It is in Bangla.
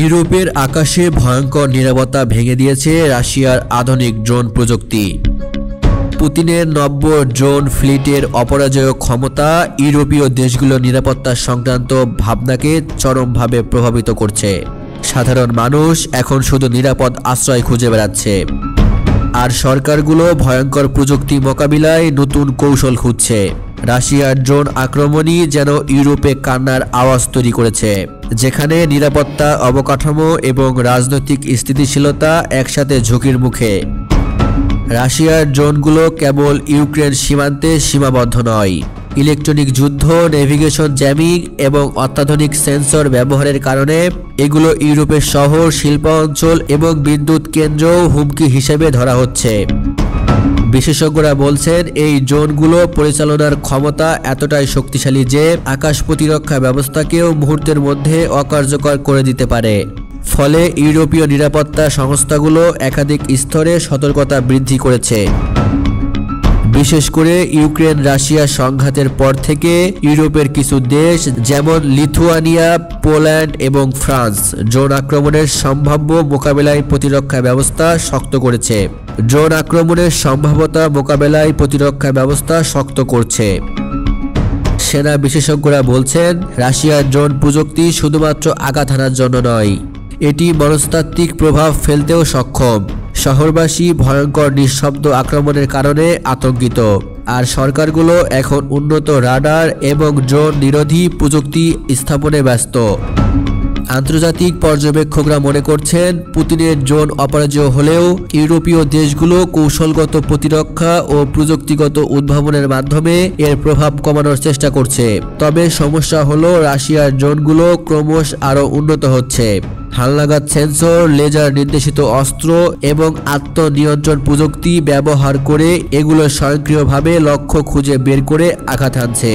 ইউরোপের আকাশে ভয়ঙ্কর নিরাপত্তা ভেঙে দিয়েছে রাশিয়ার আধুনিক ড্রোন প্রযুক্তি। পুতিনের নব্য ড্রোন ফ্লিটের অপরাজেয় ক্ষমতা ইউরোপীয় দেশগুলোর নিরাপত্তা সংক্রান্ত ভাবনাকে চরমভাবে প্রভাবিত করছে। সাধারণ মানুষ এখন শুধু নিরাপদ আশ্রয় খুঁজে বেড়াচ্ছে, আর সরকারগুলো ভয়ঙ্কর প্রযুক্তি মোকাবিলায় নতুন কৌশল খুঁজছে। রাশিয়ার ড্রোন আক্রমণই যেন ইউরোপে কান্নার আওয়াজ তৈরি করেছে, যেখানে নিরাপত্তা, অবকাঠামো এবং রাজনৈতিক স্থিতিশীলতা একসাথে ঝুঁকির মুখে। রাশিয়ার ড্রোনগুলো কেবল ইউক্রেন সীমান্তে সীমাবদ্ধ নয়। ইলেকট্রনিক যুদ্ধ, নেভিগেশন জ্যামিং এবং অত্যাধুনিক সেন্সর ব্যবহারের কারণে এগুলো ইউরোপের শহর, শিল্পাঞ্চল এবং বিদ্যুৎ কেন্দ্রও হুমকি হিসেবে ধরা হচ্ছে। বিশেষজ্ঞরা বলছেন, এই ড্রোনগুলো পরিচালনার ক্ষমতা এতটাই শক্তিশালী যে আকাশ প্রতিরক্ষা ব্যবস্থাকেও মুহূর্তের মধ্যে অকার্যকর করে দিতে পারে। ফলে ইউরোপীয় নিরাপত্তা সংস্থাগুলো একাধিক স্তরে সতর্কতা বৃদ্ধি করেছে। বিশেষ করে ইউক্রেন রাশিয়া সংঘাতের পর থেকে ইউরোপের কিছু দেশ যেমন লিথুয়ানিয়া, পোল্যান্ড এবং ফ্রান্স ড্রোন আক্রমণের সম্ভাব্য মোকাবেলায় প্রতিরক্ষা ব্যবস্থা শক্ত করেছে। ড্রোন আক্রমণের সম্ভাব্যতা মোকাবেলায় প্রতিরক্ষা ব্যবস্থা শক্ত করছে। সেনা বিশেষজ্ঞরা বলছেন, রাশিয়ার ড্রোন প্রযুক্তি শুধুমাত্র আঘাত হানার জন্য নয়, এটি মনস্তাত্ত্বিক প্রভাব ফেলতেও সক্ষম। শহরবাসী ভয়ঙ্কর নিঃশব্দ আক্রমণের কারণে আতঙ্কিত, আর সরকারগুলো এখন উন্নত রাডার এবং ড্রোন নিরোধী প্রযুক্তি স্থাপনে ব্যস্ত। আন্তর্জাতিক পর্যবেক্ষকরা মনে করছেন, পুতিনের ড্রোন অপরাজেয় হলেও ইউরোপীয় দেশগুলো কৌশলগত প্রতিরক্ষা ও প্রযুক্তিগত উদ্ভাবনের মাধ্যমে এর প্রভাব কমানোর চেষ্টা করছে। তবে সমস্যা হলো, রাশিয়ার ড্রোনগুলো ক্রমশ আরও উন্নত হচ্ছে। হালনাগাদ সেন্সর, লেজার নির্দেশিত অস্ত্র এবং আত্মনিয়ন্ত্রণ প্রযুক্তি ব্যবহার করে এগুলো স্বয়ংক্রিয়ভাবে লক্ষ্য খুঁজে বের করে আঘাত হানছে।